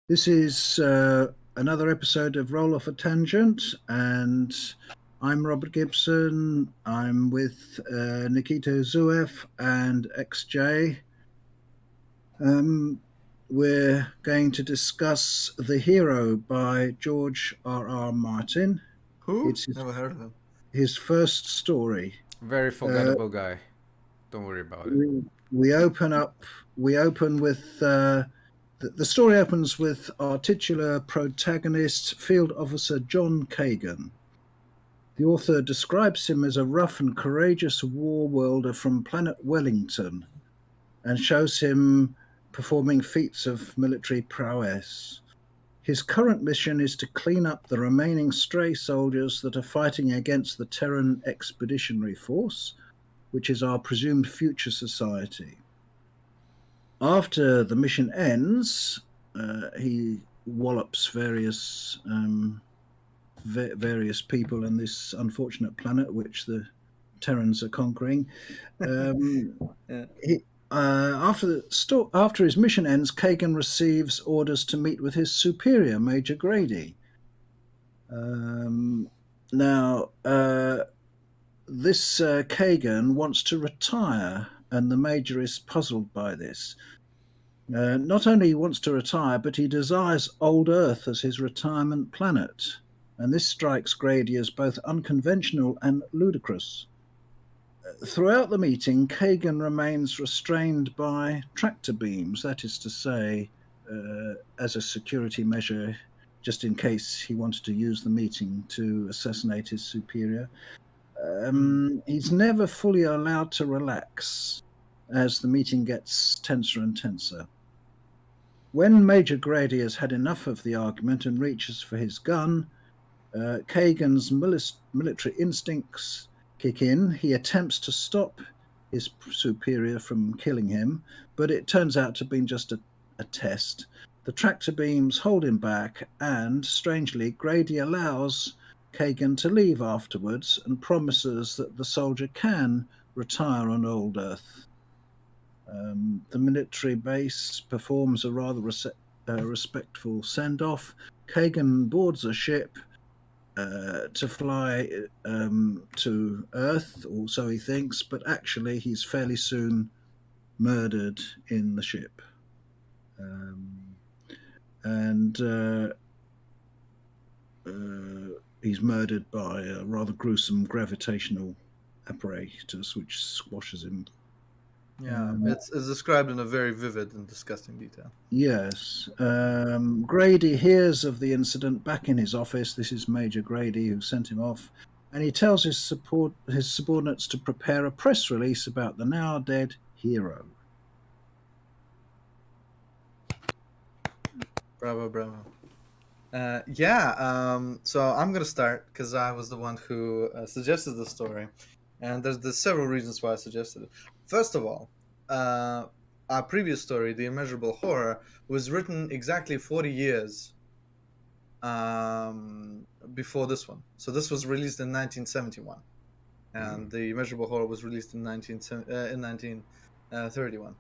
This is another episode of Roll Off a Tangent, and I'm Robert Gibson. I'm with Nikita Zuev and XJ. We're going to discuss The Hero by George R.R. Martin. Who? It's Never heard of him. his first story. Very Uh, forgettable guy. Don't worry about it. we open with the story opens with our titular protagonist, Field Officer John Kagen. The author describes him as a rough and courageous war worlder from planet Wellington and shows him performing feats of military prowess. His current mission is to clean up the remaining stray soldiers that are fighting against the Terran Expeditionary Force, which is our presumed future society. After the mission ends, he wallops various people on this unfortunate planet which the Terrans are conquering. Yeah. After his mission ends, Kagan receives orders to meet with his superior, Major Grady. Now, this Kagan wants to retire, and the Major is puzzled by this. Not only he wants to retire, but he desires Old Earth as his retirement planet, and this strikes Grady as both unconventional and ludicrous. Throughout the meeting, Kagan remains restrained by tractor beams, that is to say, as a security measure, just in case he wanted to use the meeting to assassinate his superior. He's never fully allowed to relax as the meeting gets tenser and tenser. When Major Grady has had enough of the argument and reaches for his gun, Kagan's military instincts kick in. He attempts to stop his superior from killing him, but it turns out to be just a test. The tractor beams hold him back, and strangely, Grady allows Kagan to leave afterwards and promises that the soldier can retire on Old Earth. The military base performs a rather respectful send-off. Kagan boards a ship to fly to Earth, or so he thinks, but actually he's fairly soon murdered in the ship. He's murdered by a rather gruesome gravitational apparatus which squashes him. Yeah, it's described in a very vivid and disgusting detail. Yes. Grady hears of the incident back in his office. This is Major Grady who sent him off. And he tells his subordinates to prepare a press release about the now dead hero. Bravo, bravo. So I'm going to start because I was the one who suggested the story. And there's several reasons why I suggested it. First of all, our previous story, The Immeasurable Horror, was written exactly 40 years before this one. So this was released in 1971. And The Immeasurable Horror was released in 1931.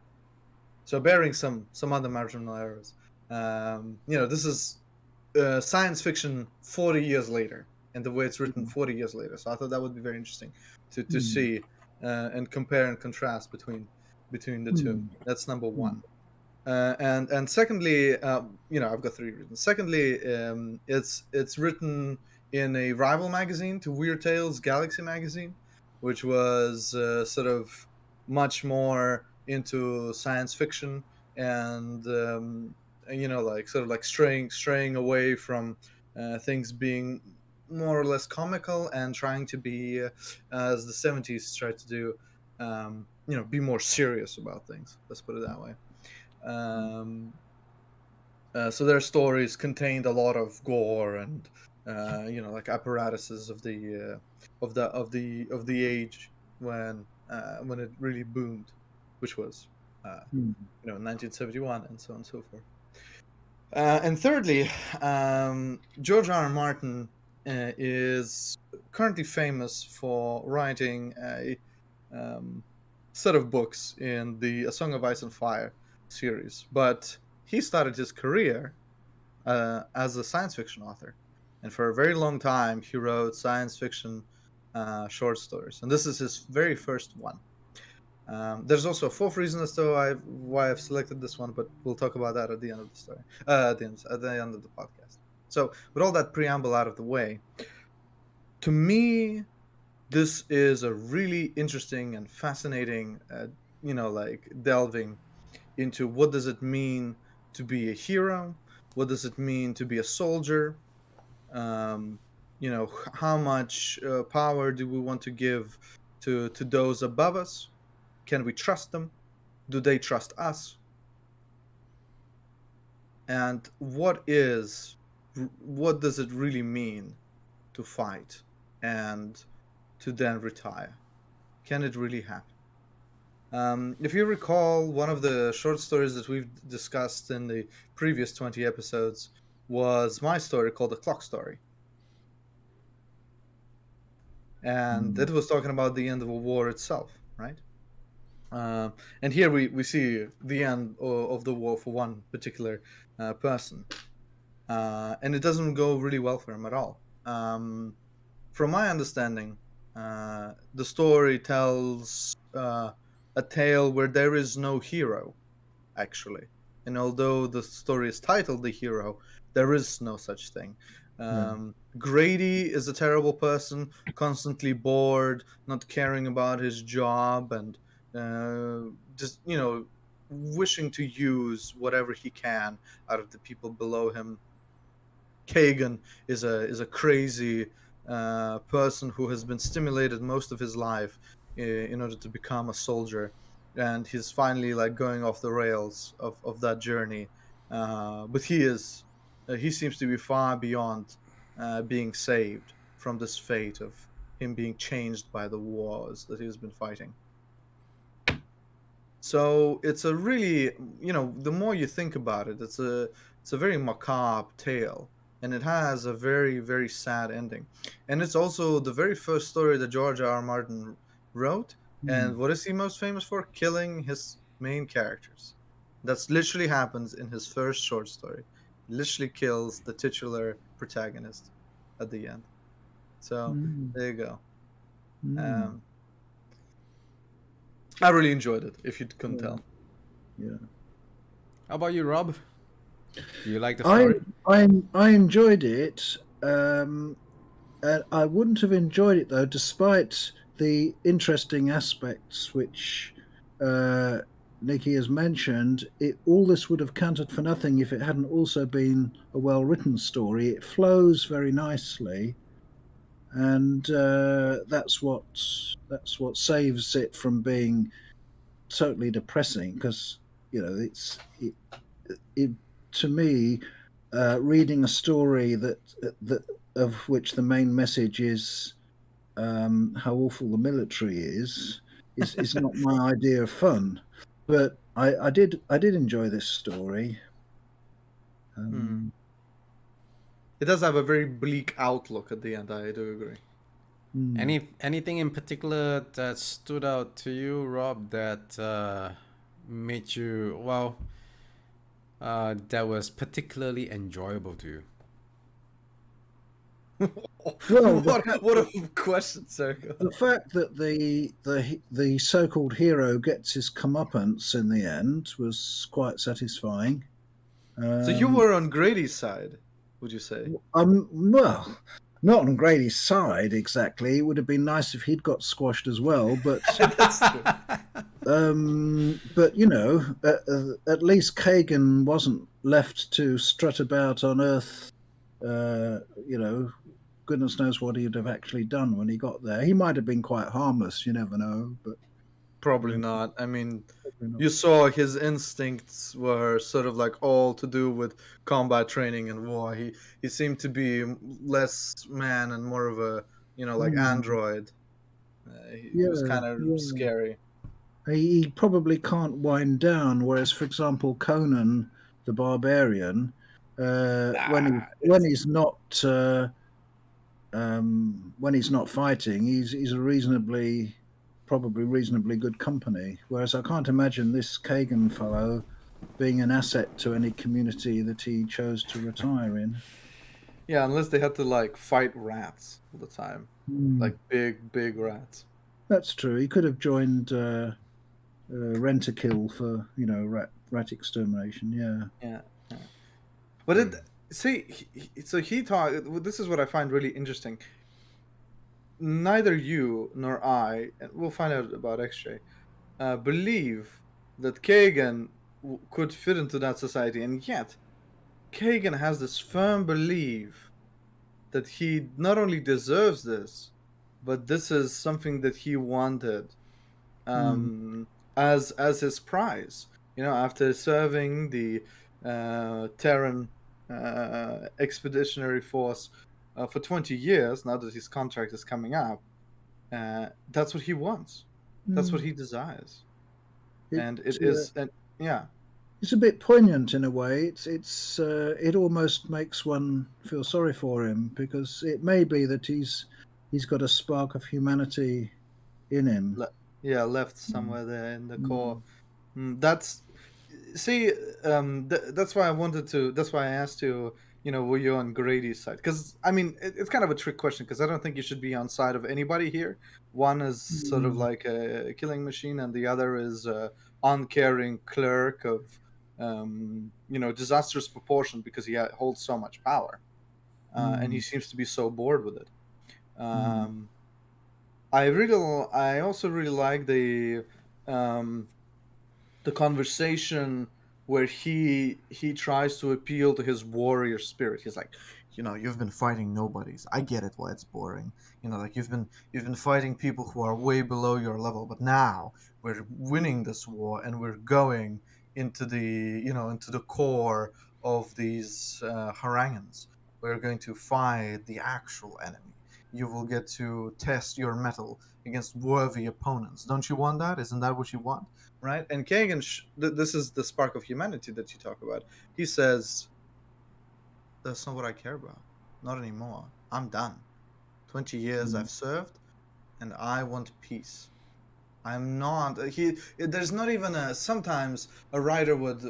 So bearing some other marginal errors. This is science fiction 40 years later, and the way it's written 40 years later. So I thought that would be very interesting to see and compare and contrast between the two. That's number one. And secondly, I've got three reasons. Secondly, it's written in a rival magazine to Weird Tales, Galaxy magazine, which was sort of much more into science fiction and straying away from things being more or less comical and trying to be, as the 70s tried to do, be more serious about things. Let's put it that way. So their stories contained a lot of gore and apparatuses of the age when it really boomed, which was 1971 and so on and so forth. And thirdly, George R.R. Martin is currently famous for writing a set of books in the A Song of Ice and Fire series, but he started his career as a science fiction author, and for a very long time he wrote science fiction short stories, and this is his very first one. There's also a fourth reason as to why I've selected this one, but we'll talk about that at the end of the story, at the end of the podcast. So, with all that preamble out of the way, to me, this is a really interesting and fascinating, like delving into what does it mean to be a hero, what does it mean to be a soldier, um, how much power do we want to give to those above us? Can we trust them? Do they trust us? And what does it really mean to fight and to then retire? Can it really happen? If you recall, one of the short stories that we've discussed in the previous 20 episodes was my story called The Clock Story. And it was talking about the end of a war itself, right? And here we see the end of the war for one particular person. And it doesn't go really well for him at all. From my understanding, the story tells a tale where there is no hero, actually. And although the story is titled The Hero, there is no such thing. Grady is a terrible person, constantly bored, not caring about his job, and just, wishing to use whatever he can out of the people below him. Kagen is a crazy person who has been stimulated most of his life in order to become a soldier, and he's finally like going off the rails of that journey. But he seems to be far beyond being saved from this fate of him being changed by the wars that he's been fighting. So it's a really, the more you think about it, it's a very macabre tale, and it has a very, very sad ending. And it's also the very first story that George R. R. Martin wrote. And what is he most famous for? Killing his main characters. That's literally happens in his first short story. He literally kills the titular protagonist at the end. So there you go. I really enjoyed it, if you couldn't tell. Yeah. How about you, Rob? Do you like the story? I enjoyed it. I wouldn't have enjoyed it, though, despite the interesting aspects which Nikki has mentioned. All this would have counted for nothing if it hadn't also been a well-written story. It flows very nicely, and that's what saves it from being totally depressing. Because to me, reading a story that of which the main message is how awful the military is not my idea of fun. But I did enjoy this story. It does have a very bleak outlook at the end. I do agree. Anything in particular that stood out to you, Rob, that made you that was particularly enjoyable to you? Well, what a question, sir. The fact that the so-called hero gets his comeuppance in the end was quite satisfying. So you were on Grady's side, would you say? Well, not on Grady's side exactly. It would have been nice if he'd got squashed as well, but but at least Kagen wasn't left to strut about on Earth. Goodness knows what he'd have actually done when he got there. He might have been quite harmless, you never know, but probably not. I mean, you saw his instincts were sort of like all to do with combat training and war. He seemed to be less man and more of a android. He was kind of scary. He probably can't wind down, whereas, for example, Conan the Barbarian, when he's not fighting, he's a probably reasonably good company. Whereas I can't imagine this Kagen fellow being an asset to any community that he chose to retire in. Yeah, unless they had to like fight rats all the time, like big rats. That's true. He could have joined Rent-A-Kill for rat extermination. Yeah. Yeah, yeah. But it see, so he talked. This is what I find really interesting. Neither you nor I, and we'll find out about XJ, believe that Kagan could fit into that society, and yet Kagan has this firm belief that he not only deserves this, but this is something that he wanted as his prize. After serving the Terran Expeditionary Force for 20 years, now that his contract is coming up, that's what he wants. That's what he desires, and it is, and yeah. It's a bit poignant in a way. It almost makes one feel sorry for him, because it may be that he's got a spark of humanity in him. Left somewhere there in the core. That's that's why I wanted to. That's why I asked you. Were you on Grady's side? Because I mean, it's kind of a trick question. Because I don't think you should be on side of anybody here. One is sort of like a killing machine, and the other is a uncaring clerk of, disastrous proportion because he holds so much power, and he seems to be so bored with it. I also really like the conversation where he tries to appeal to his warrior spirit. He's like, you've been fighting nobodies. I get it why it's boring. Like you've been fighting people who are way below your level, but now we're winning this war and we're going into the core of these harangues. We're going to fight the actual enemy. You will get to test your mettle against worthy opponents. Don't you want that? Isn't that what you want? Right? And Kagan, this is the spark of humanity that you talk about. He says, that's not what I care about. Not anymore. I'm done. 20 years I've served, and I want peace. I'm not. There's not even a. Sometimes a writer would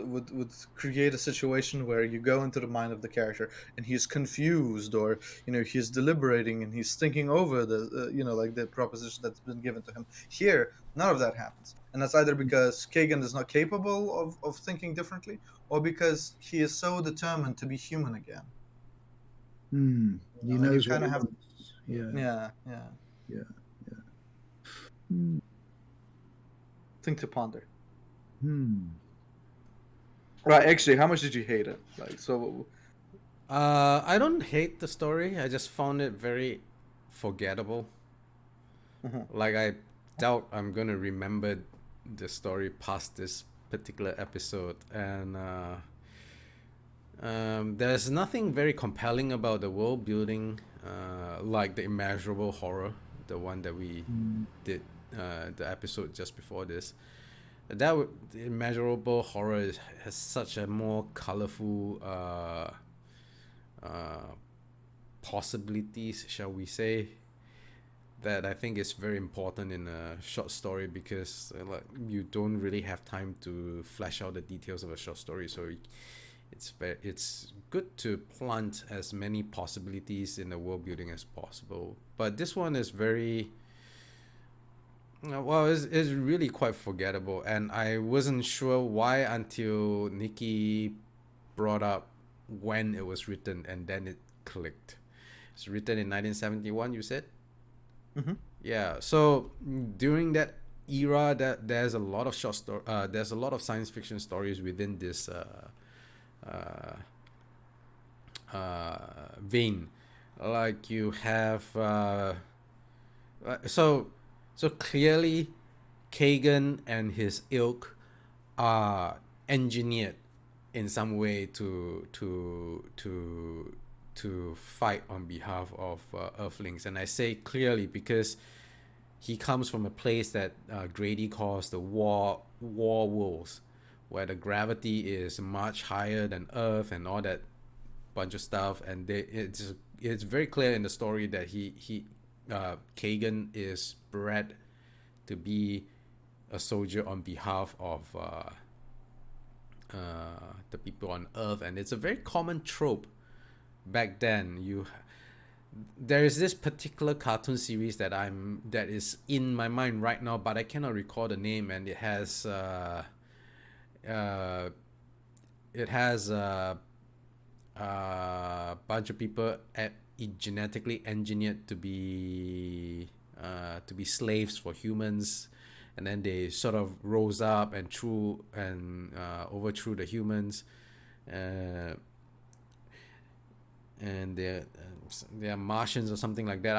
create a situation where you go into the mind of the character and he's confused, or he's deliberating and he's thinking over the like the proposition that's been given to him. Here, none of that happens, and that's either because Kagan is not capable of thinking differently, or because he is so determined to be human again. He knows kind what of have. Yeah. Thing to ponder. Right, actually, how much did you hate it? Like, so I don't hate the story. I just found it very forgettable. Like, I doubt I'm gonna remember the story past this particular episode, and there's nothing very compelling about the world building, like the immeasurable horror, the one that we did the episode just before this. The immeasurable horror has such a more colorful possibilities, shall we say, that I think is very important in a short story, because you don't really have time to flesh out the details of a short story. So it's good to plant as many possibilities in the world building as possible. But this one is very it's really quite forgettable, and I wasn't sure why until Nikki brought up when it was written, and then it clicked. It's written in 1971, you said? Yeah, so during that era, that there's a lot of there's a lot of science fiction stories within this vein. Like you have so clearly Kagan and his ilk are engineered in some way to fight on behalf of Earthlings. And I say clearly because he comes from a place that Grady calls the war wolves, where the gravity is much higher than Earth and all that bunch of stuff. And it's very clear in the story that Kagan is bred to be a soldier on behalf of the people on Earth, and it's a very common trope back then. There is this particular cartoon series that is in my mind right now, but I cannot recall the name, and it has a bunch of people genetically engineered to be slaves for humans, and then they sort of rose up and overthrew the humans, and they're Martians or something like that.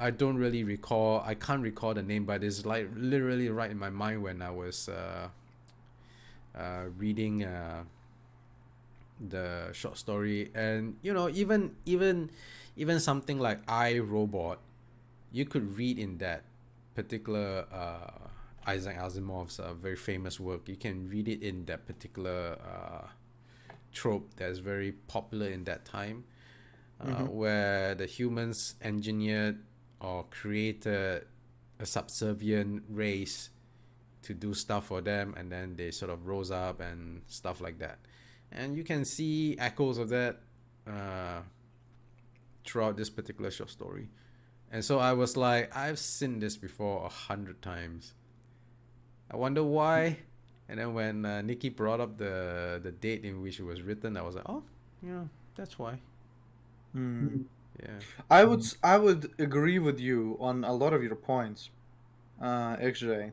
I don't really recall. I can't recall the name, but it's like literally right in my mind when I was reading the short story. And even something like I, Robot, you could read in that particular Isaac Asimov's very famous work. You can read it in that particular trope that's very popular in that time, where the humans engineered or created a subservient race to do stuff for them, and then they sort of rose up and stuff like that. And you can see echoes of that throughout this particular short story. And so I was like, I've seen this before 100 times. I wonder why. And then when Nikki brought up the date in which it was written, I was like, oh, yeah, that's why. Yeah. I would agree with you on a lot of your points, XJ,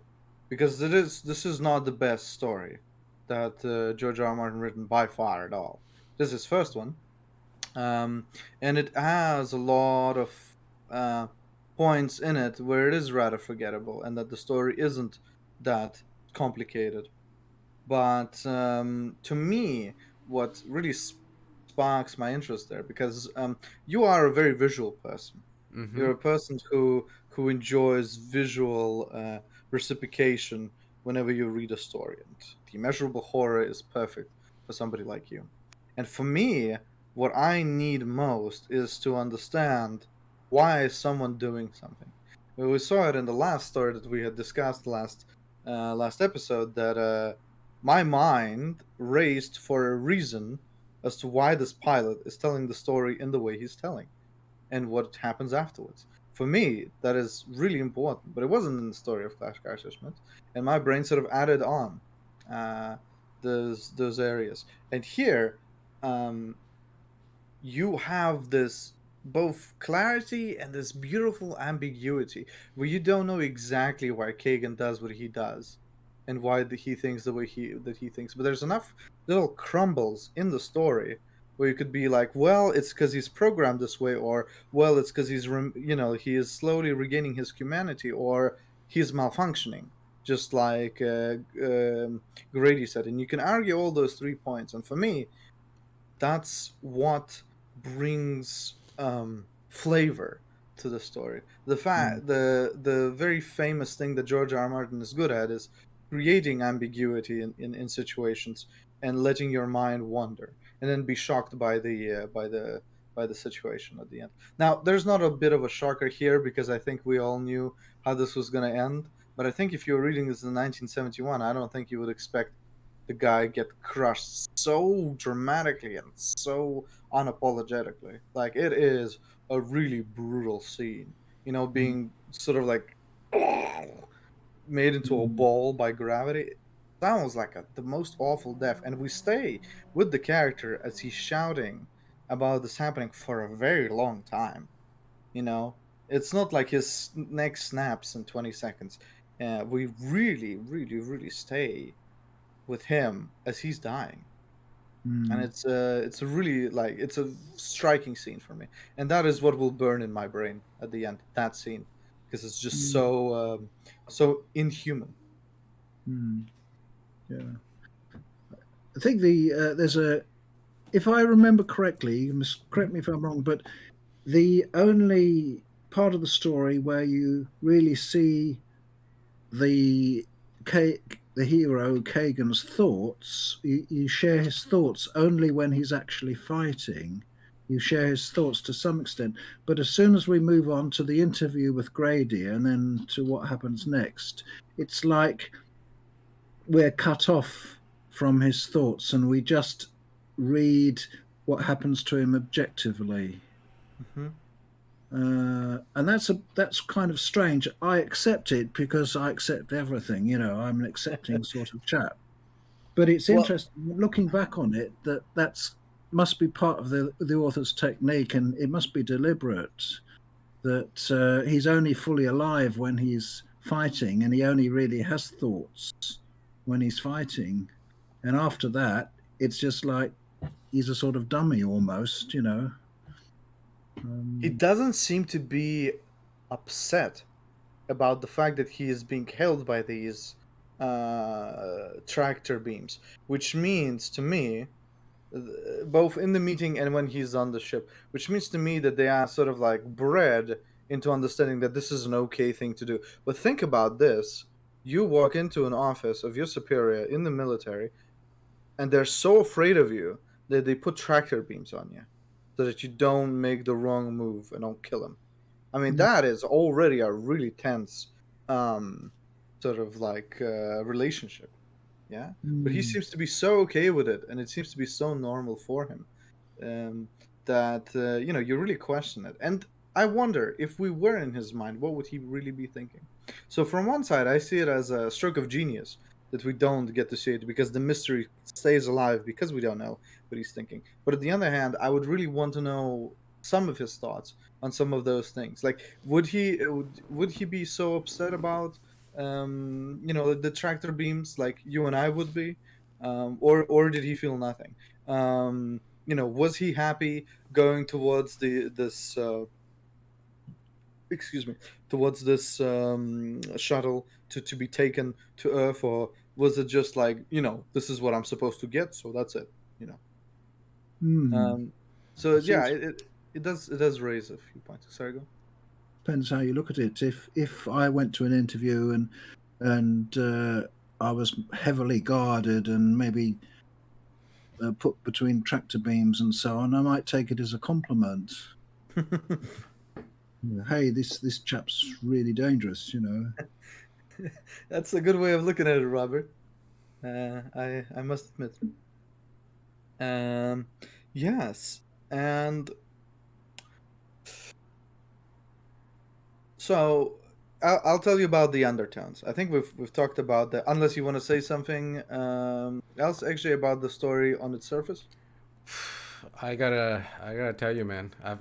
because this is not the best story that George R. R. Martin written by far at all. This is his first one, and it has a lot of points in it where it is rather forgettable, and that the story isn't that complicated. But to me, what really sparks my interest there, because you are a very visual person. Mm-hmm. You're a person who enjoys visual reciprocation whenever you read a story, and the immeasurable horror is perfect for somebody like you. And for me, what I need most is to understand why is someone doing something. We saw it in the last story that we had discussed last episode, that my mind raced for a reason as to why this pilot is telling the story in the way he's telling, and what happens afterwards. For me, that is really important, but it wasn't in the story of Clash Judgment, and my brain sort of added on those areas. And here, you have this both clarity and this beautiful ambiguity where you don't know exactly why Kagan does what he does and why he thinks the way he thinks. But there's enough little crumbles in the story where you could be like, well, it's because he's programmed this way, or well, it's because he is slowly regaining his humanity, or he's malfunctioning, just like Grady said. And you can argue all those 3 points. And for me, that's what brings flavor to the story. The very famous thing that George R. R. Martin is good at is creating ambiguity in situations and letting your mind wander, and then be shocked by the situation at the end. Now, there's not a bit of a shocker here, because I think we all knew how this was going to end. But I think if you were reading this in 1971, I don't think you would expect the guy get crushed so dramatically and so unapologetically. Like, it is a really brutal scene, being sort of like made into a ball by gravity. That was like the most awful death, and we stay with the character as he's shouting about this happening for a very long time. It's not like his neck snaps in 20 seconds. We really, really, really stay with him as he's dying, and it's a really, like, it's a striking scene for me, and that is what will burn in my brain at the end. That scene, because it's just so inhuman. Yeah, I think there's if I remember correctly, you must correct me if I'm wrong, but the only part of the story where you really see the hero Kagan's thoughts, you share his thoughts only when he's actually fighting. You share his thoughts to some extent, but as soon as we move on to the interview with Grady and then to what happens next, it's like we're cut off from his thoughts, and we just read what happens to him objectively. Hmm. And that's kind of strange. I accept it because I accept everything. I'm an accepting sort of chap. But it's Well, interesting looking back on it that's must be part of the author's technique, and it must be deliberate. That he's only fully alive when he's fighting, and he only really has thoughts when he's fighting, and after that, it's just like he's a sort of dummy almost. he Um, doesn't seem to be upset about the fact that he is being held by these tractor beams, which means to me, both in the meeting and when he's on the ship, which means to me that they are sort of like bred into understanding that this is an okay thing to do. But think about this: you walk into an office of your superior in the military, and they're so afraid of you that they put tractor beams on you so that you don't make the wrong move and don't kill him. I mean, mm, that is already a really tense um, sort of like relationship. Yeah. But he mm, seems to be so okay with it, and it seems to be so normal for him um, that, you really question it. And I wonder if we were in his mind, what would he really be thinking? So, from one side, I see it as a stroke of genius that we don't get to see it because the mystery stays alive because we don't know what he's thinking. But on the other hand, I would really want to know some of his thoughts on some of those things. Like, would he be so upset about the tractor beams like you and I would be, or did he feel nothing? Was he happy going towards this excuse me, towards this shuttle to be taken to Earth, or was it just like, this is what I'm supposed to get, so that's it, you know? mm. Um, so So yeah, it it does raise a few points. Sorry, go. depends how you look at it. If I went to an interview and I was heavily guarded and maybe put between tractor beams and so on, I might take it as a compliment. Hey, this chap's really dangerous. That's a good way of looking at it, Robert. I must admit. Um, yes, and so I'll tell you about the undertones. I think we've talked about that. Unless you want to say something else, actually, about the story on its surface. I gotta tell you, man. I've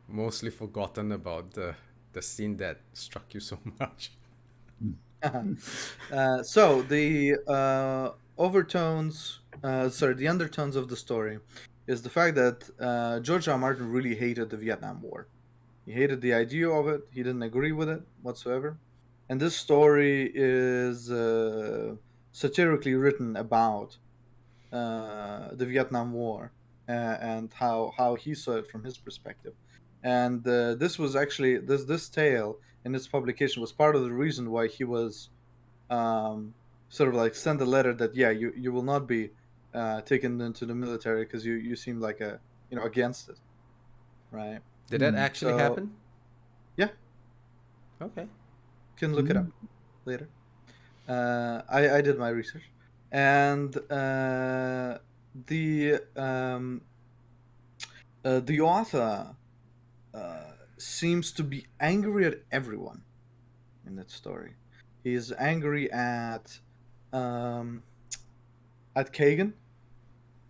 mostly forgotten about the scene that struck you so much. So the the undertones of the story is the fact that George R. R. Martin really hated the Vietnam War. He hated the idea of it. He didn't agree with it whatsoever. And this story is satirically written about the Vietnam War and how he saw it from his perspective. And this was actually this tale in its publication was part of the reason why he was sort of like send a letter that, yeah, you will not be taken into the military because you seem like against it, right? Did that Mm, actually So happen? yeah, Okay. can look it up mm, later. I did my research, and the author seems to be angry at everyone in that story. He is angry um, at Kagan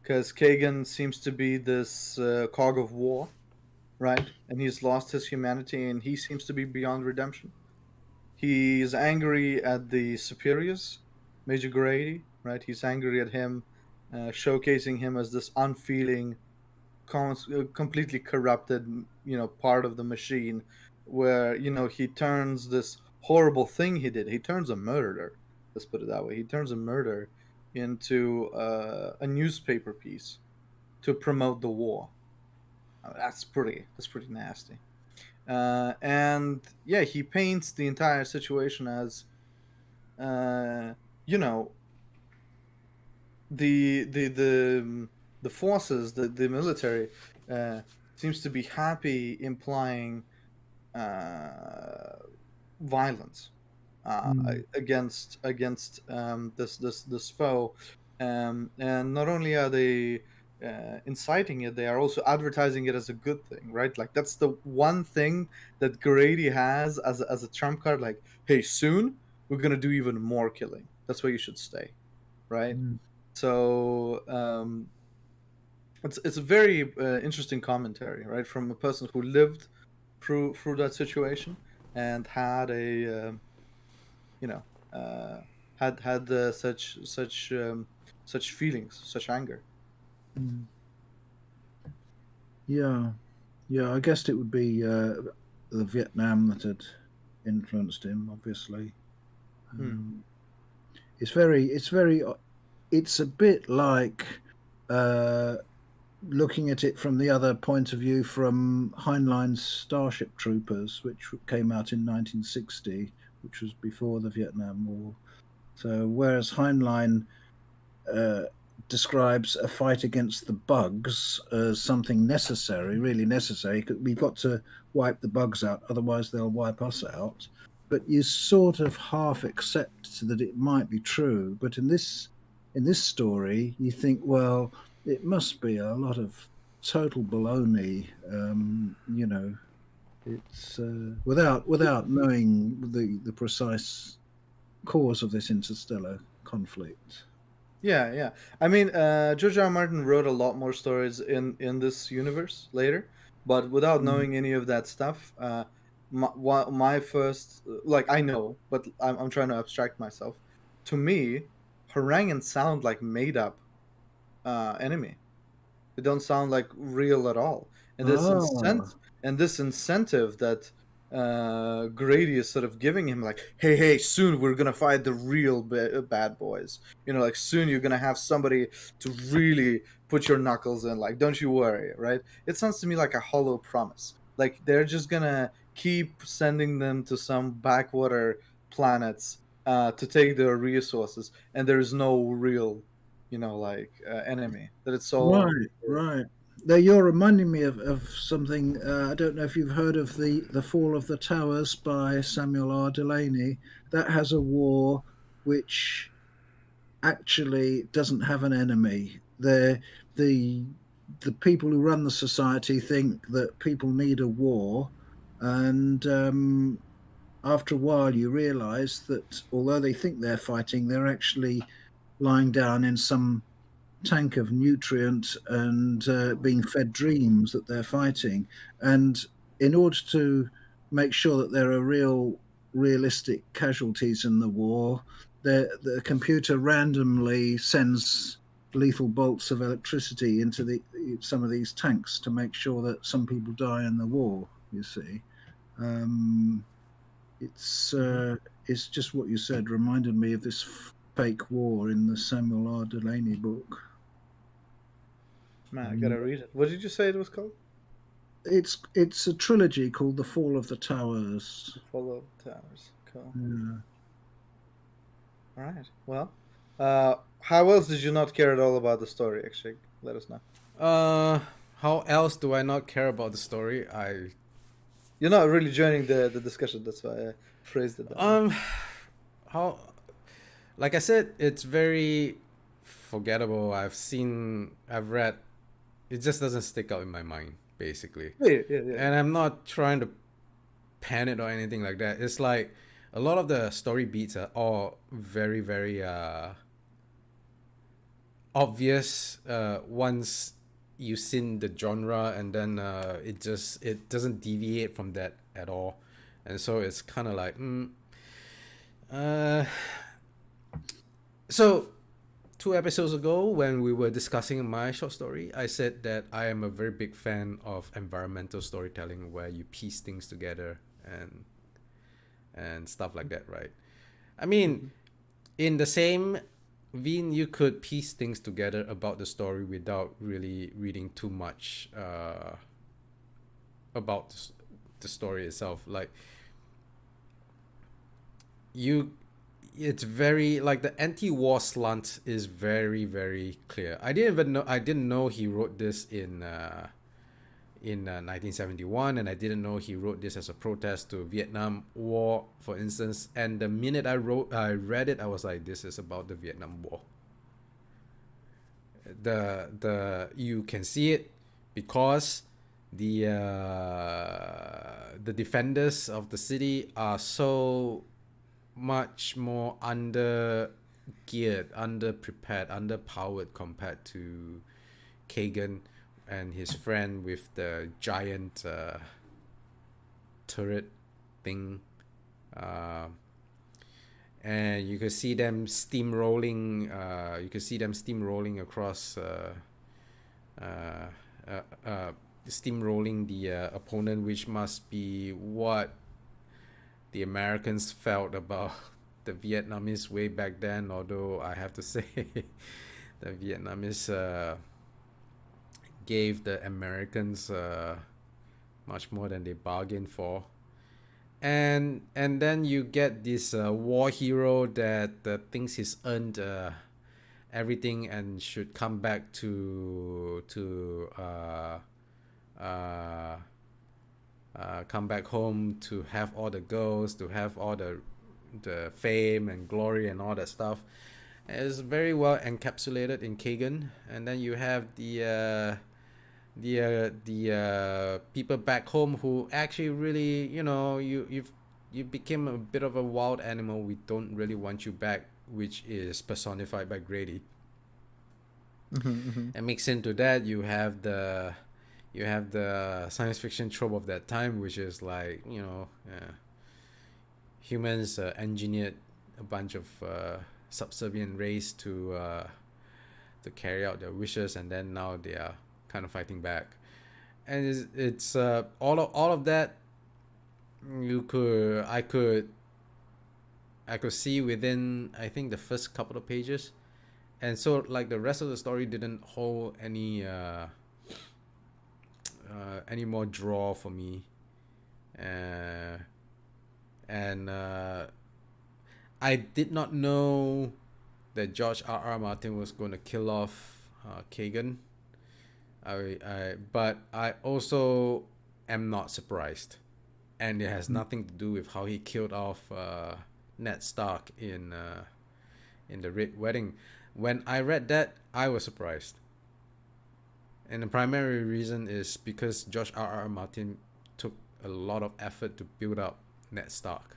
because Kagan seems to be this cog of war, right? And he's lost his humanity, and he seems to be beyond redemption. He's angry at the superiors, Major Grady, right? He's angry at him, showcasing him as this unfeeling, completely corrupted, part of the machine, where he turns this horrible thing he did. He turns a murderer. Let's put it that way. He turns a murder into a newspaper piece to promote the war. That's pretty nasty. And yeah, he paints the entire situation as uh, you know the forces, the military uh, seems to be happy implying uh, violence mm, against this foe, And not only are they inciting it, they are also advertising it as a good thing, right? Like that's the one thing that Grady has as a trump card. Like, hey, soon we're gonna do even more killing. That's where you should stay, right? Mm. So it's a very interesting commentary, right, from a person who lived through that situation and had a you know had such feelings, such anger. Mm. Yeah, yeah. I guessed it would be the Vietnam that had influenced him. Obviously, Hmm. um, it's a bit like uh, looking at it from the other point of view from Heinlein's Starship Troopers, which came out in 1960, which was before the Vietnam War. So whereas Heinlein uh, describes a fight against the bugs as something necessary, really necessary. We've got to wipe the bugs out, otherwise they'll wipe us out. But you sort of half accept that it might be true. But in this story, you think, well, it must be a lot of total baloney. It's without knowing the precise cause of this interstellar conflict. Yeah, yeah. I mean, George R. R. Martin wrote a lot more stories in this universe later, but without Mm. knowing any of that stuff, my first like I know, but I'm trying to abstract myself. To me, Harangans sound like made up enemy. They don't sound like real at all. And Ah, this incentive that Grady is sort of giving him, like, hey, hey, soon we're gonna fight the real bad boys. You know, like soon you're gonna have somebody to really put your knuckles in. Like, don't you worry, right? It sounds to me like a hollow promise. Like they're just gonna keep sending them to some backwater planets to take their resources, and there's no real, like enemy. That it's all. right, right. Now you're reminding me of something. I don't know if you've heard of the Fall of the Towers by Samuel R. Delany. That has a war which actually doesn't have an enemy. The the people who run the society think that people need a war, and after a while you realise that although they think they're fighting, they're actually lying down in some tank of nutrient and being fed dreams that they're fighting. And in order to make sure that there are realistic casualties in the war, the computer randomly sends lethal bolts of electricity into some of these tanks to make sure that some people die in the war. You see, um, it's Mhm. uh, it's just what you said reminded me of this fake war in the Samuel R. Delany book. Man, I Um, gotta read it. What did you say it was called? it's a trilogy called The Fall of the Towers. The Follow Towers. Cool. Yeah. All right. Well, how else did you not care at all about the story? Actually, let us know. Uh, how else do I not care about the story? You're not really joining the discussion. That's why I phrased it that way. Um, how like I said, it's very forgettable. I've read, it just doesn't stick out in my mind, basically. Yeah, yeah, yeah. And I'm not trying to pan it or anything like that. It's like a lot of the story beats are all very, very obvious once you've seen the genre, and then it doesn't deviate from that at all. And so it's kind of like uh so 2 episodes ago, when we were discussing my short story, I said that I am a very big fan of environmental storytelling where you piece things together and stuff like that, right? I mean, Mhm. in the same vein, you could piece things together about the story without really reading too much about the story itself. Like you it's very like the anti-war slant is very, very clear. I didn't know he wrote this in 1971, and I didn't know he wrote this as a protest to Vietnam War, for instance. And the minute I read it, I was like, this is about the Vietnam War. you can see it because the defenders of the city are so much more under geared, under prepared, underpowered compared to Kagen and his friend with the giant turret thing. And you could see them steamrolling. You could see them steamrolling across, steamrolling the opponent, which must be what the Americans felt about the Vietnamese way back then. Although I have to say, the Vietnamese gave the Americans much more than they bargained for. And then you get this war hero that thinks he's earned everything and should come back to come back home to have all the girls, to have all the fame and glory and all that stuff. It's very well encapsulated in Kagen. And then you have the people back home who actually really, you became a bit of a wild animal. We don't really want you back, which is personified by Grady. And mixed into that, you have the science fiction trope of that time, which is like, humans engineered a bunch of subservient race to carry out their wishes, and then now they are kind of fighting back. And it's all of that I could see within, I think, the first couple of pages. And so like the rest of the story didn't hold any more draw for me. And I did not know that George R.R. Martin was going to kill off Kagen. But I also am not surprised, and it has nothing to do with how he killed off Ned Stark in the Red Wedding. When I read that, I was surprised, and the primary reason is because George R.R. Martin took a lot of effort to build up Ned Stark,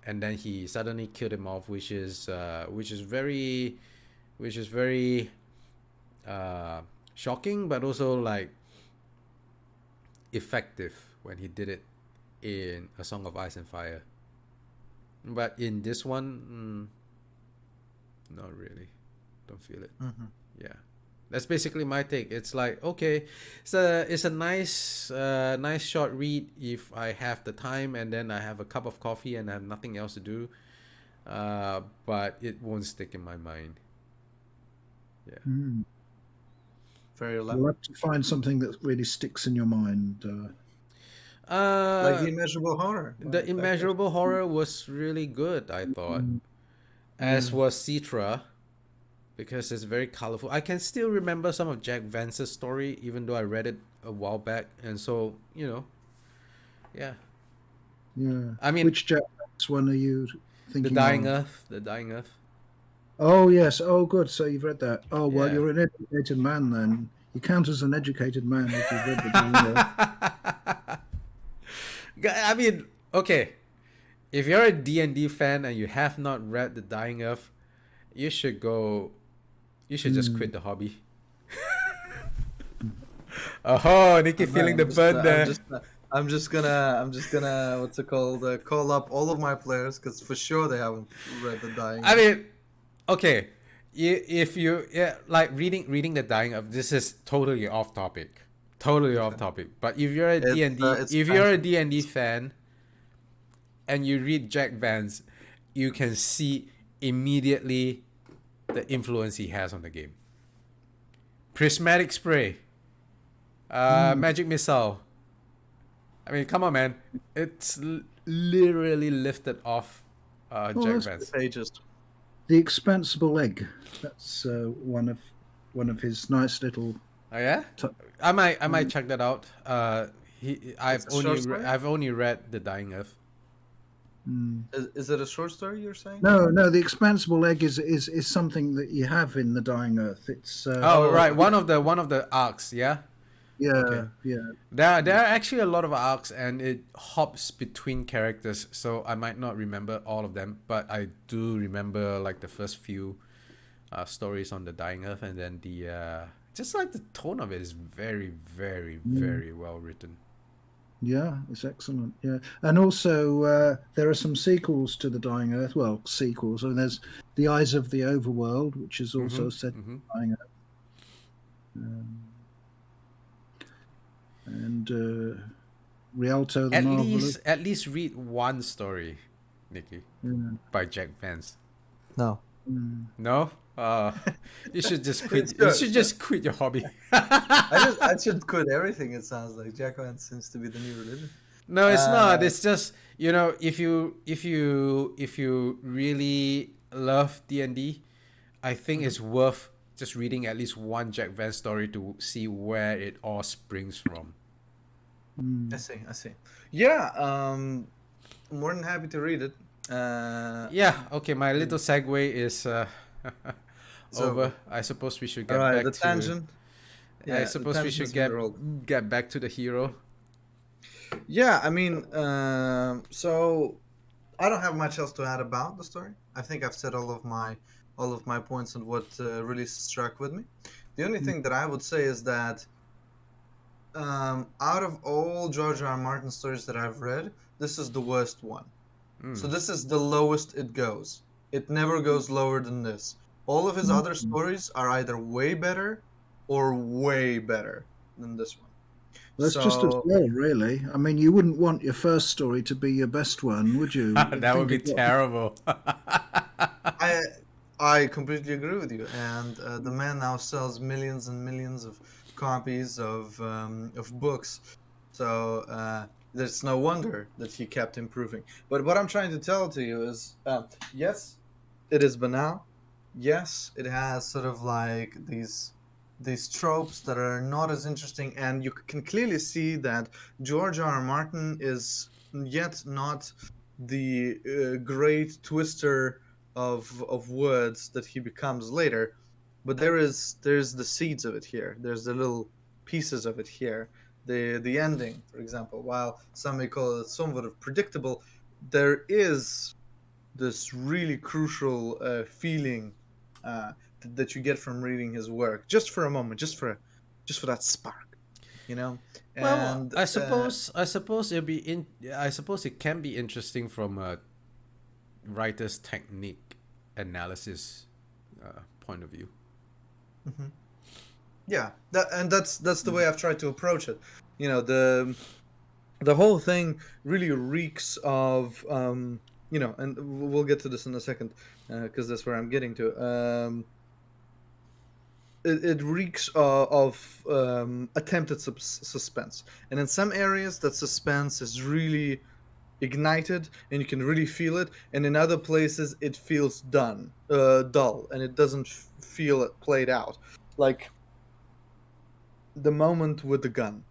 and then he suddenly killed him off, which is very shocking, but also like effective when he did it in A Song of Ice and Fire. But in this one, not really. Don't feel it. Yeah, that's basically my take. It's like, okay, it's a nice short read if I have the time and then I have a cup of coffee and I have nothing else to do. But it won't stick in my mind. Yeah. Very You'll have to find something that really sticks in your mind. like the Immeasurable Horror. The Immeasurable Horror was really good, I thought. As was Citra, because it's very colorful. I can still remember some of Jack Vance's story, even though I read it a while back. And so, yeah. Yeah. I mean, which Jack Vance one are you thinking? The Dying of? Earth. The Dying Earth. Oh yes. Oh good. So you've read that. Oh well, Yeah. you're an educated man then. You count as an educated man if you've read the Dying Earth. I mean, okay. If you're a D&D fan and you have not read The Dying Earth, you should just quit the hobby. Oh, Nikki feeling the burn there. I'm just gonna what's it called? Call up all of my players because for sure they haven't read The Dying. I mean, okay, if you like reading The Dying Earth, this is totally off topic. But if you're a D&D fan and you read Jack Vance, you can see immediately the influence he has on the game. Prismatic Spray, Magic Missile. I mean, come on, man. It's literally lifted off Jack Vance. Pages. The Expansible Egg. That's one of his nice little. Oh yeah, I might check that out. I've only read The Dying Earth. Mm. Is it a short story you're saying? No, the expansible egg is something that you have in the Dying Earth. It's Oh, Oh, right. okay. One of the arcs, yeah. Okay. yeah, yeah. There are actually a lot of arcs, and it hops between characters, so I might not remember all of them, but I do remember like the first few stories on the Dying Earth, and then the just like the tone of it is very, very, very well written. Yeah, it's excellent. Yeah, and also there are some sequels to the Dying Earth. Well, sequels. I mean, there's the Eyes of the Overworld, which is also set in the Dying Earth, and Rialto the Marvelous. At least read one story, Nikki, Yeah. by Jack Vance. No. No, you should just quit. It's You good. should just quit your hobby. I should quit everything. It sounds like Jack Vance seems to be the new religion. No, it's not. It's just, you know, if you really love D&D, I think it's worth just reading at least one Jack Vance story to see where it all springs from. I see. Yeah, more than happy to read it. Yeah. Okay. My little segue is over. I suppose we should get back the to. tangent. I suppose we should get back to the hero. Yeah, I mean, so I don't have much else to add about the story. I think I've said all of my points and what really struck with me. The only thing that I would say is that out of all George R. R. Martin stories that I've read, this is the worst one. So this is the lowest it goes. It never goes lower than this. All of his other stories are either way better or way better than this one. That's just as well, really. I mean, you wouldn't want your first story to be your best one, would you? That would be terrible. I completely agree with you. And the man now sells millions and millions of copies of books. So there's no wonder that he kept improving. But what I'm trying to tell to you is, yes, it is banal. Yes, it has sort of like these tropes that are not as interesting, and you can clearly see that George R. R. Martin is yet not the great twister of words that he becomes later, but there's the seeds of it here. There's the little pieces of it here. The ending, for example, while some may call it somewhat of predictable, there is this really crucial feeling that you get from reading his work, just for a moment, just for that spark, you know. And well, I suppose it'll be in. I suppose it can be interesting from a writer's technique analysis point of view. Mm-hmm. Yeah, that's the way I've tried to approach it. You know, the whole thing really reeks of you know, and we'll get to this in a second because that's where I'm getting to. It reeks of attempted suspense, and in some areas that suspense is really ignited and you can really feel it, and in other places it feels dull, and it doesn't feel it played out. Like the moment with the gun.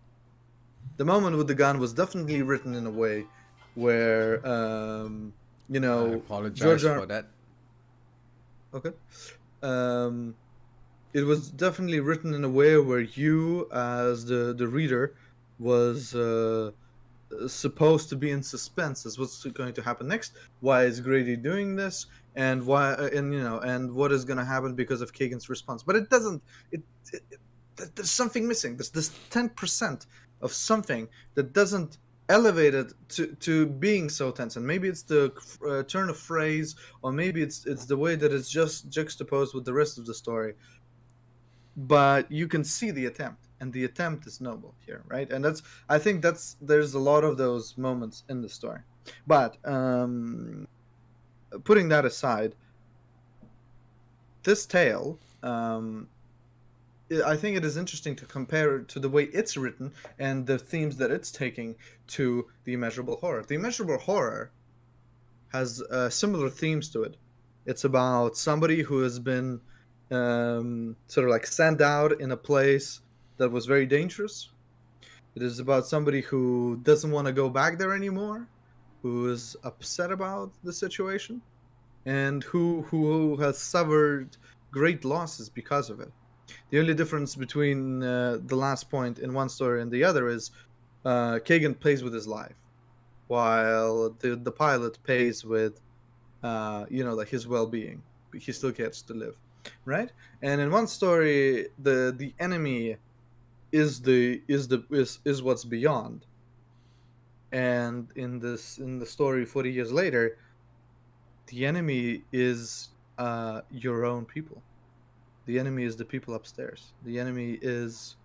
The moment with the gun was definitely written in a way where you know, I apologize for that. Okay. It was definitely written in a way where you, as the reader, was supposed to be in suspense as what's going to happen next. Why is Grady doing this? And why? And you know, and what is going to happen because of Kagan's response? But it doesn't. There's something missing. There's this 10% of something that doesn't elevate it to being so tense. And maybe it's the turn of phrase, or maybe it's the way that it's just juxtaposed with the rest of the story. But you can see the attempt, and the attempt is noble here, right? And I think there's a lot of those moments in the story. But putting that aside, this tale, I think it is interesting to compare it to the way it's written and the themes that it's taking to the Immeasurable Horror. The Immeasurable Horror has similar themes to it. It's about somebody who has been sort of like sent out in a place that was very dangerous. It is about somebody who doesn't want to go back there anymore, who is upset about the situation and who has suffered great losses because of it. The only difference between the last point in one story and the other is Kagan plays with his life, while the pilot pays with like his well-being. He still gets to live, right? And in one story, the enemy is what's beyond, and in the story 40 years later, the enemy is your own people. The enemy is the people upstairs. The enemy is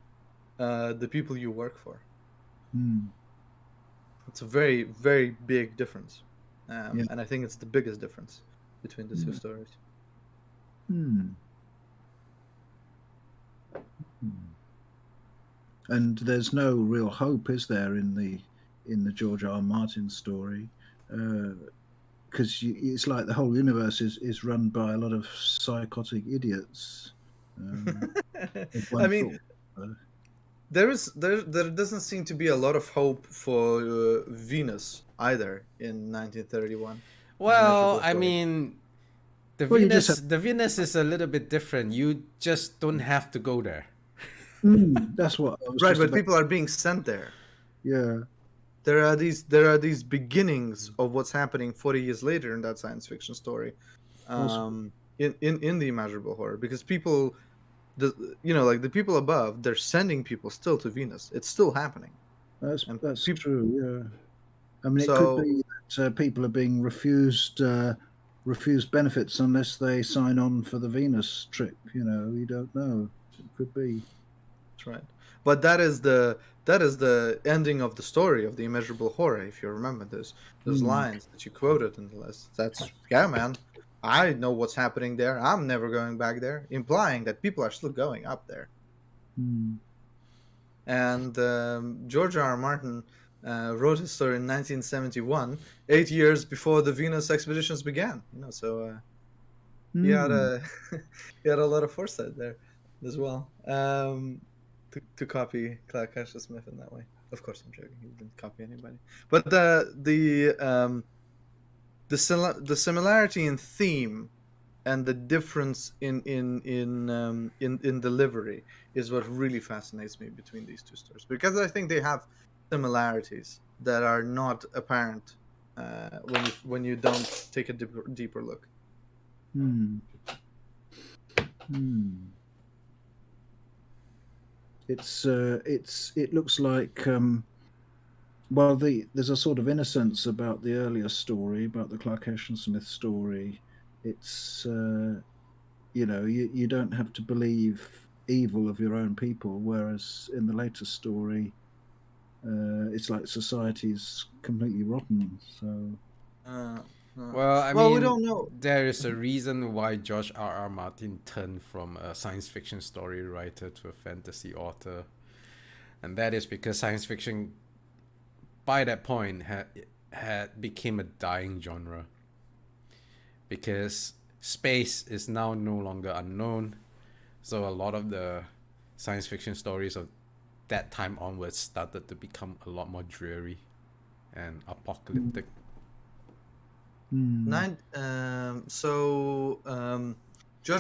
the people you work for. Mm. It's a very, very big difference. Yeah. And I think it's the biggest difference between the two Yeah. stories. Mm. Mm. And there's no real hope, is there, in the George R. R. Martin story? Because it's like the whole universe is run by a lot of psychotic idiots. I mean, there doesn't seem to be a lot of hope for Venus either in 1931. Well, I mean, the Well, you just Venus, the Venus is a little bit different. You just don't have to go there. that's what I was right, just but about. people are being sent there. Yeah. There are these beginnings of what's happening 40 years later in that science fiction story, in the imaginable horror, because people, like the people above, they're sending people still to Venus. It's still happening. That's true. Yeah. I mean, it could So be that people are being refused benefits unless they sign on for the Venus trip. You don't know. It could be. that's right. But that is the ending of the story of the immeasurable horror. If you remember those lines that you quoted in the list, that's yeah, man. I know what's happening there. I'm never going back there, implying that people are still going up there. Mm. And George R. R. Martin wrote his story in 1971, 8 years before the Venus expeditions began. So he had a he had a lot of foresight there as well, to copy Clark Ashton Smith in that way. Of course, I'm joking. He didn't copy anybody, but the similarity in theme and the difference in delivery is what really fascinates me between these two stories, because I think they have similarities that are not apparent when you don't take a deeper look. It looks like there's a sort of innocence about the earlier story, about the Clark Ashton Smith story. It's you don't have to believe evil of your own people, whereas in the later story, it's like society's completely rotten. So. Well, I Well, we mean, don't know. there is a reason why George R. R. Martin turned from a science fiction story writer to a fantasy author, and that is because science fiction, by that point, had became a dying genre. Because space is now no longer unknown, so a lot of the science fiction stories of that time onwards started to become a lot more dreary and apocalyptic. George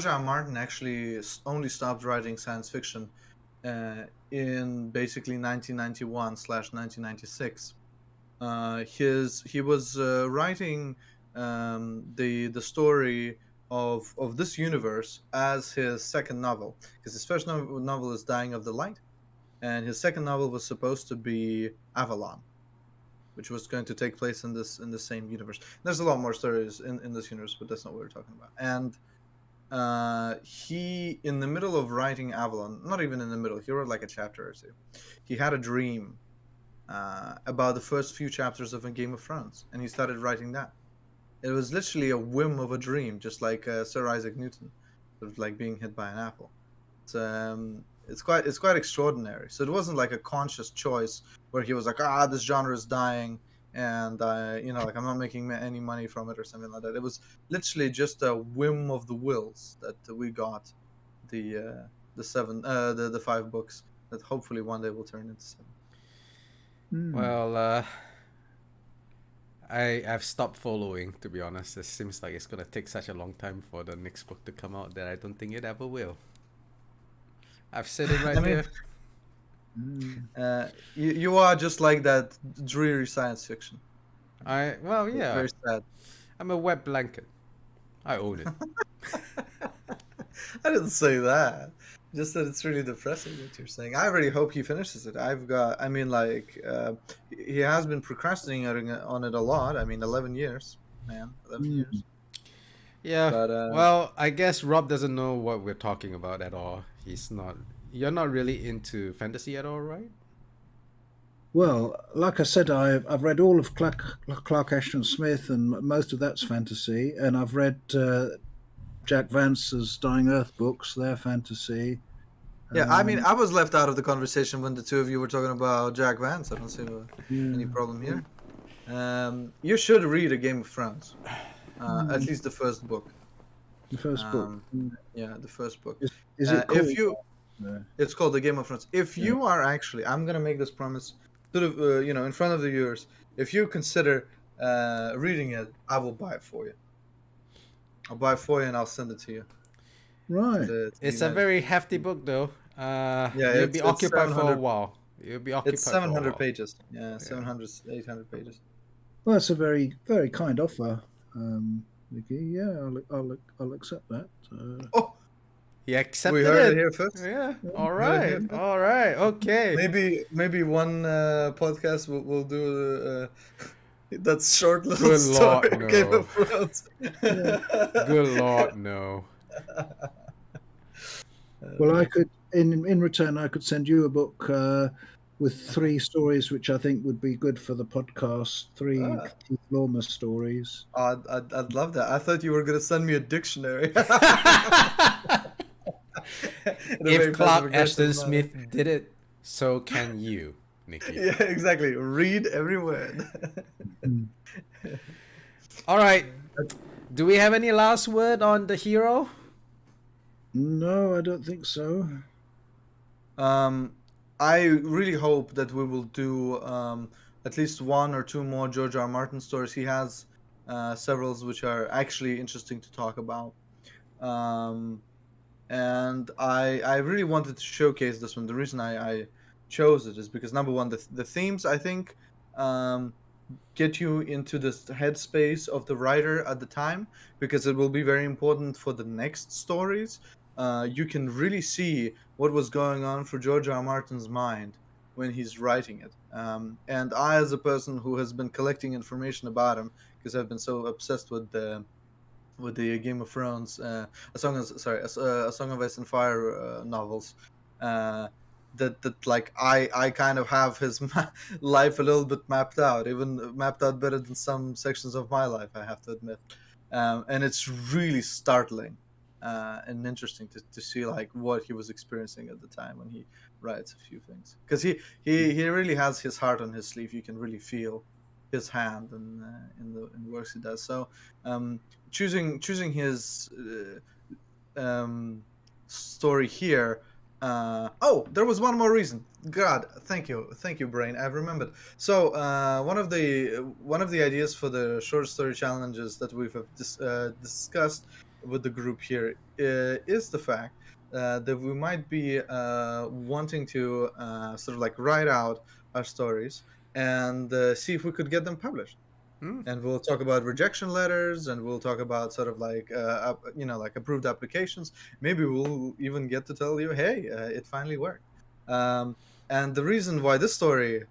R. R. Martin actually only stopped writing science fiction in basically 1991/1996. He was writing the story of this universe as his second novel, because his first novel is Dying of the Light, and his second novel was supposed to be Avalon, which was going to take place in the same universe. There's a lot more stories in this universe, but that's not what we're talking about. And he, in the middle of writing Avalon, not even in the middle, he wrote like a chapter or two. He had a dream about the first few chapters of a Game of Thrones, and he started writing that. It was literally a whim of a dream, just like Sir Isaac Newton, sort of like being hit by an apple. It's quite extraordinary. So it wasn't like a conscious choice where he was like, this genre is dying, and like I'm not making any money from it or something like that. It was literally just a whim of the wills that we got the the 5 books that hopefully one day will turn into 7. Well, I've stopped following, to be honest. It seems like it's gonna take such a long time for the next book to come out that I don't think it ever will. I've said it right I mean, here. you are just like that dreary science fiction. Well, It's yeah. very sad. I'm a wet blanket. I own it. I didn't say that. Just that it's really depressing what you're saying. I really hope he finishes it. I mean, like, he has been procrastinating on it a lot. I mean, 11 years, man, 11 years. Yeah. But well, I guess Rob doesn't know what we're talking about at all. He's not. You're not really into fantasy at all, right? Well, like I said, I've read all of Clark Ashton Smith, and most of that's fantasy. And I've read Jack Vance's Dying Earth books; they're fantasy. yeah, I mean, I was left out of the conversation when the two of you were talking about Jack Vance. I don't see any problem here. You should read A Game of Thrones, at least the first book. The first book. Yeah, the first book. Is it called? If you, it's called The Game of Thrones. If you are actually, I'm gonna make this promise to the, in front of the viewers. If you consider reading it, I will buy it for you. I'll buy it for you and I'll send it to you. Right. It's a very hefty book, though. You'll be occupied for a while. You'll be occupied. It's 700 for a while. pages. Yeah, 700, 800 pages. Well, that's a very, very kind offer, Nikki. Yeah, I'll accept that. Oh, He accepted we heard it. it here first. Yeah. All right. All right. Okay. Maybe one podcast we'll do that short little Good story. Lord, no. Game of Thrones. Good Lord, no. Well, I could, in return, I could send you a book with 3 stories, which I think would be good for the podcast. 3 Keith Lormer stories. I'd love that. I thought you were gonna send me a dictionary. If Clark Ashton Smith did it, so can you, Nikki. Yeah, exactly. Read every word. All right. Do we have any last word on the hero? No, I don't think so. I really hope that we will do at least 1 or 2 more George R. Martin stories. He has several which are actually interesting to talk about. And I really wanted to showcase this one. The reason I chose it is because, number one, the themes, I think, get you into the headspace of the writer at the time, because it will be very important for the next stories. You can really see what was going on for George R. Martin's mind when he's writing it. And I, as a person who has been collecting information about him, because I've been so obsessed with the Game of Thrones, A Song of Ice and Fire novels, that like I kind of have his life a little bit mapped out, even mapped out better than some sections of my life, I have to admit. And it's really startling and interesting to see like what he was experiencing at the time when he writes a few things, because he really has his heart on his sleeve. You can really feel his hand in the works he does. So choosing his story here. There was one more reason. God, thank you, brain. I've remembered. So one of the ideas for the short story challenges that we've discussed with the group here is the fact that we might be wanting to sort of like write out our stories and see if we could get them published. And we'll talk about rejection letters, and we'll talk about sort of like like approved applications. Maybe we'll even get to tell you, hey, it finally worked. And the reason why this story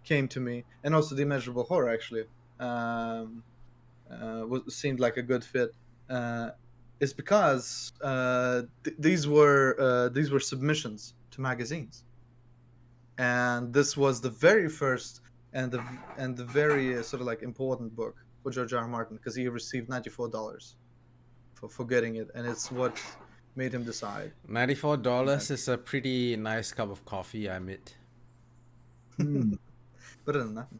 came to me, and also the Immeasurable Horror actually seemed like a good fit, is because these were submissions to magazines, and this was the very first and the very sort of like important book for George R. R. Martin, because he received $94 for getting it, and it's what made him decide. $94 is a pretty nice cup of coffee, I admit. Better than nothing.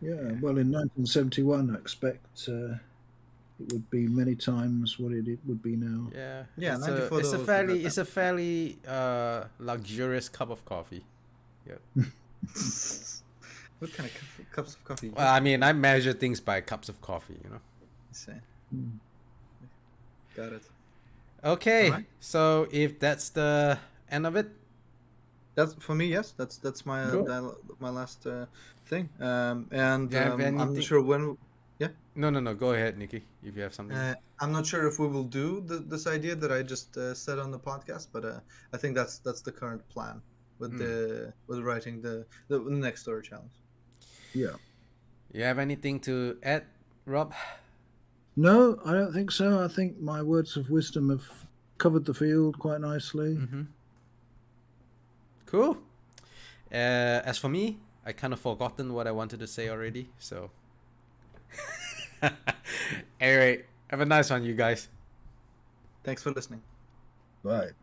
Yeah, well, in 1971, I expect it would be many times what it would be now. Yeah. It's a fairly luxurious cup of coffee. Yeah. What kind of cups of coffee? Well, I mean, I measure things by cups of coffee, you know. I see. Mm. Got it. Okay, Alright. so if that's the end of it, That's for me. Yes, that's my Cool. my last thing. Do you have I'm not anything? sure when. Yeah. No. Go ahead, Nikki, if you have something. I'm not sure if we will do this idea that I just said on the podcast, but I think that's the current plan with with writing the next story challenge. Yeah. You have anything to add, Rob? No, I don't think so. I think my words of wisdom have covered the field quite nicely. Mm-hmm. Cool. As for me, I kind of forgotten what I wanted to say already. So, anyway, have a nice one, you guys. Thanks for listening. Right.